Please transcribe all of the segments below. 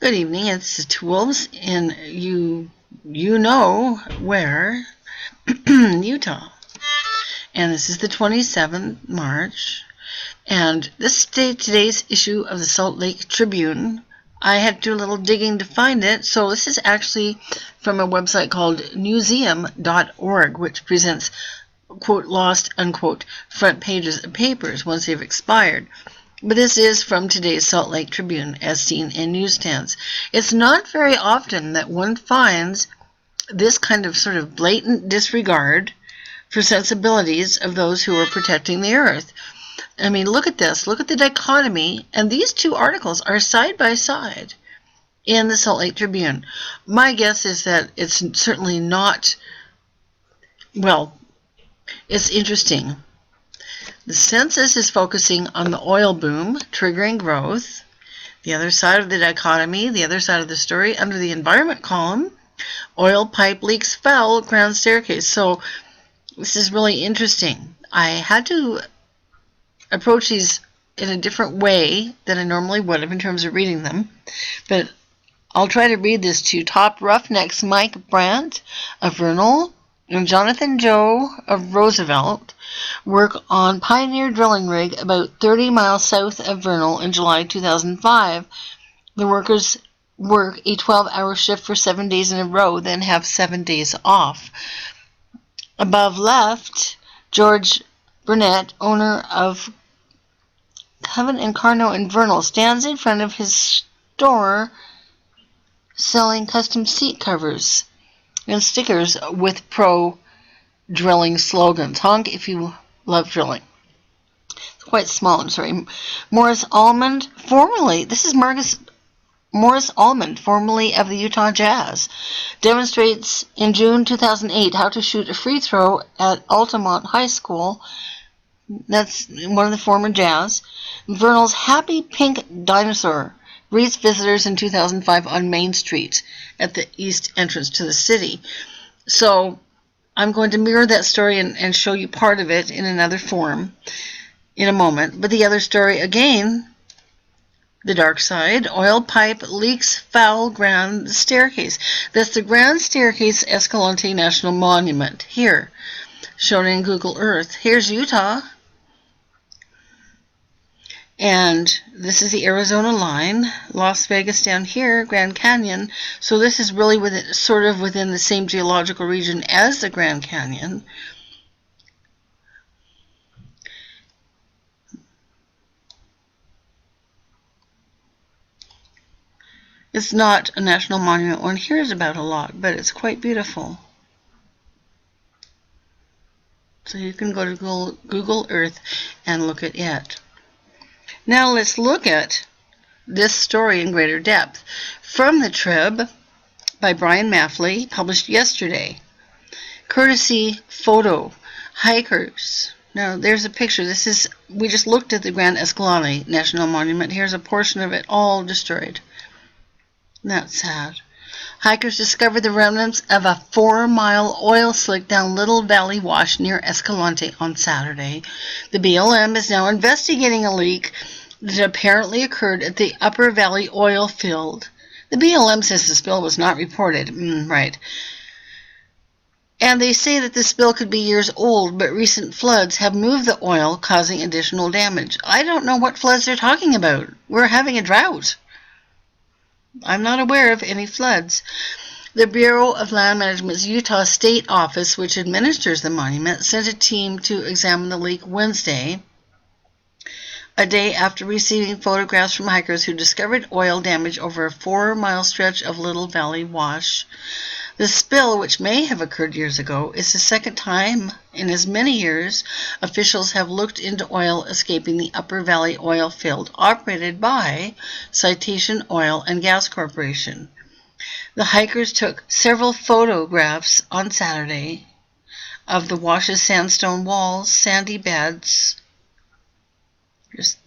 Good evening, it's the Two Wolves in you know where, Utah. And this is the 27th March. And this is today's issue of the Salt Lake Tribune. I had to do a little digging to find it, so this is actually from a website called museum.org, which presents, quote, lost, unquote, front pages of papers once they've expired. But this is from today's Salt Lake Tribune, as seen in newsstands. It's not very often that one finds this kind of sort of blatant disregard for sensibilities of those who are protecting the earth. I mean, look at this. Look at the dichotomy. And these two articles are side by side in the Salt Lake Tribune. My guess is that it's certainly not, well, it's interesting. The census is focusing on the oil boom, triggering growth. The other side of the dichotomy, the other side of the story, under the environment column, oil pipe leaks fell, grand staircase. So this is really interesting. I had to approach these in a different way than I normally would have in terms of reading them. But I'll try to read this to you. Top Roughnecks Mike Brandt of Vernal and Jonathan Joe of Roosevelt work on Pioneer drilling rig about 30 miles south of Vernal in July 2005. The workers work a 12-hour shift for 7 days in a row, then have 7 days off. Above left, George Burnett, owner of Coven and Carno in Vernal, stands in front of his store selling custom seat covers and stickers with pro-drilling slogans. Honk if you love drilling. It's quite small, I'm sorry. Morris Almond, formerly of the Utah Jazz, demonstrates in June 2008 how to shoot a free throw at Altamont High School. That's one of the former Jazz. Vernal's Happy Pink Dinosaur greets visitors in 2005 on Main Street at the east entrance to the city. So I'm going to mirror that story and show you part of it in another form in a moment. But the other story, again, the dark side, oil pipe leaks foul grand staircase. That's the Grand Staircase Escalante National Monument here, shown in Google Earth. Here's Utah. And this is the Arizona line, Las Vegas down here, Grand Canyon. So this is really sort of within the same geological region as the Grand Canyon. It's not a national monument one hears about a lot, but it's quite beautiful. So you can go to Google Earth and look at it. Now let's look at this story in greater depth. From the Trib by Brian Maffley, published yesterday. Courtesy photo, hikers. Now there's a picture. We just looked at the Grand Escalante National Monument. Here's a portion of it all destroyed. That's sad. Hikers discovered the remnants of a 4-mile oil slick down Little Valley Wash near Escalante on Saturday. The BLM is now investigating a leak that apparently occurred at the Upper Valley oil field. The BLM says the spill was not reported. Right. And they say that the spill could be years old, but recent floods have moved the oil, causing additional damage. I don't know what floods they're talking about. We're having a drought. I'm not aware of any floods. The Bureau of Land Management's Utah State Office, which administers the monument, sent a team to examine the leak Wednesday, a day after receiving photographs from hikers who discovered oil damage over a 4-mile stretch of Little Valley Wash. The spill, which may have occurred years ago, is the second time in as many years officials have looked into oil escaping the Upper Valley oil field operated by Citation Oil and Gas Corporation. The hikers took several photographs on Saturday of the wash's sandstone walls, sandy beds.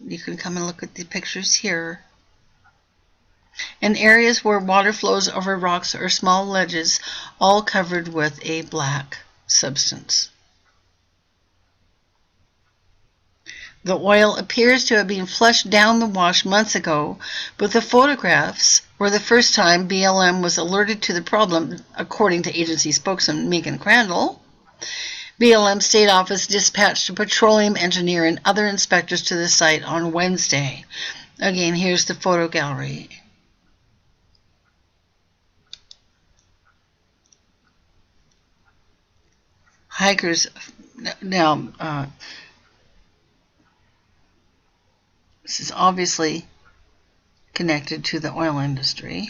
You can come and look at the pictures here. And areas where water flows over rocks or small ledges, all covered with a black substance. The oil appears to have been flushed down the wash months ago, but the photographs were the first time BLM was alerted to the problem, according to agency spokesman Megan Crandall. BLM State Office dispatched a petroleum engineer and other inspectors to the site on Wednesday. Again, here's the photo gallery. Hikers, now, this is obviously connected to the oil industry.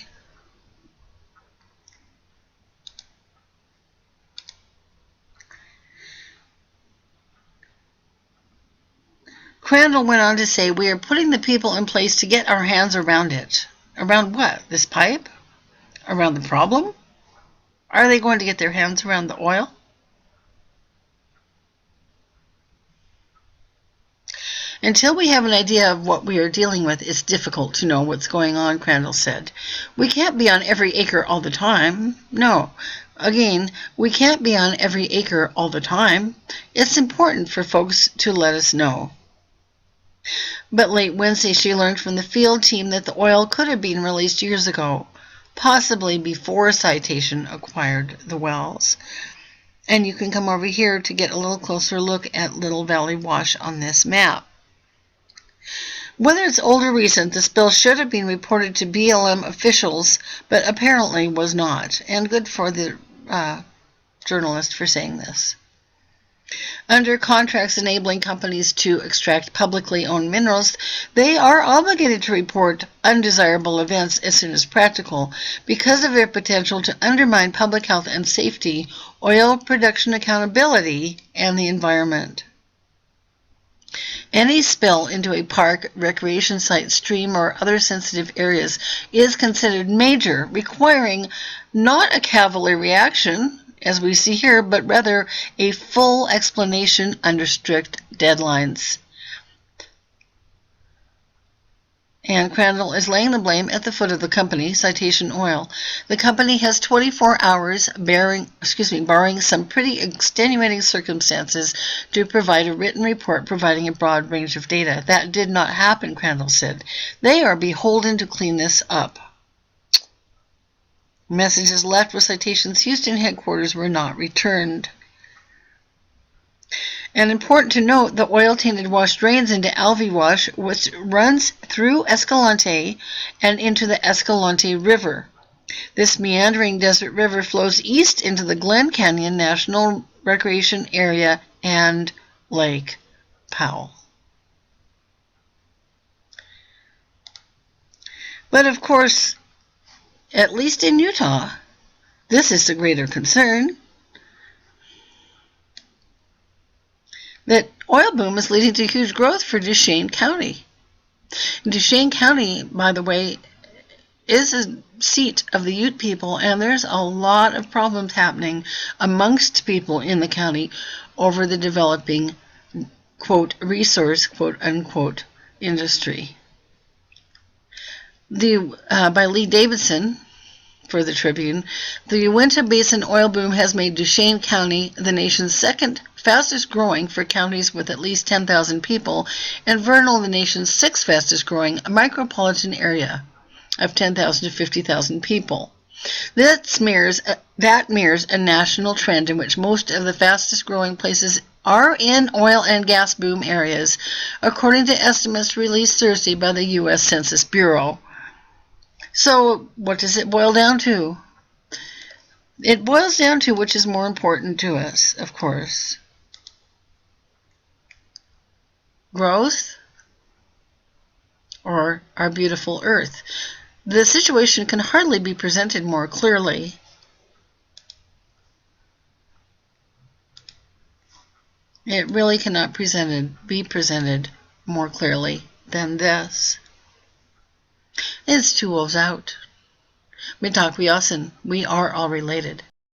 Crandall went on to say, we are putting the people in place to get our hands around it. Around what? This pipe? Around the problem? Are they going to get their hands around the oil? Until we have an idea of what we are dealing with, it's difficult to know what's going on, Crandall said. We can't be on every acre all the time. No. Again, we can't be on every acre all the time. It's important for folks to let us know. But late Wednesday, she learned from the field team that the oil could have been released years ago, possibly before Citation acquired the wells. And you can come over here to get a little closer look at Little Valley Wash on this map. Whether it's old or recent, the spill should have been reported to BLM officials, but apparently was not. And good for the journalist for saying this. Under contracts enabling companies to extract publicly owned minerals, they are obligated to report undesirable events as soon as practical because of their potential to undermine public health and safety, oil production accountability, and the environment. Any spill into a park, recreation site, stream, or other sensitive areas is considered major, requiring not a cavalier reaction, as we see here, but rather a full explanation under strict deadlines. And Crandall is laying the blame at the foot of the company, Citation Oil. The company has 24 hours, barring some pretty extenuating circumstances, to provide a written report providing a broad range of data. That did not happen, Crandall said. They are beholden to clean this up. Messages left with Citation's Houston headquarters were not returned. And important to note, the oil-tainted wash drains into Alvey Wash, which runs through Escalante and into the Escalante River. This meandering desert river flows east into the Glen Canyon National Recreation Area and Lake Powell. But of course, at least in Utah, this is the greater concern. That oil boom is leading to huge growth for Duchesne County. Duchesne County, by the way, is a seat of the Ute people, and there's a lot of problems happening amongst people in the county over the developing, quote, resource, quote, unquote, industry. By Lee Davidson, for the Tribune, the Uinta Basin oil boom has made Duchesne County the nation's second fastest growing for counties with at least 10,000 people, and Vernal the nation's sixth fastest growing micropolitan area of 10,000 to 50,000 people. That mirrors a national trend in which most of the fastest growing places are in oil and gas boom areas, according to estimates released Thursday by the U.S. Census Bureau. So, what does it boil down to? It boils down to which is more important to us, of course. Growth or our beautiful earth? The situation can hardly be presented more clearly. It really cannot be presented more clearly than this. It's 2 wolves out. Mitak Wiyasin. We are all related.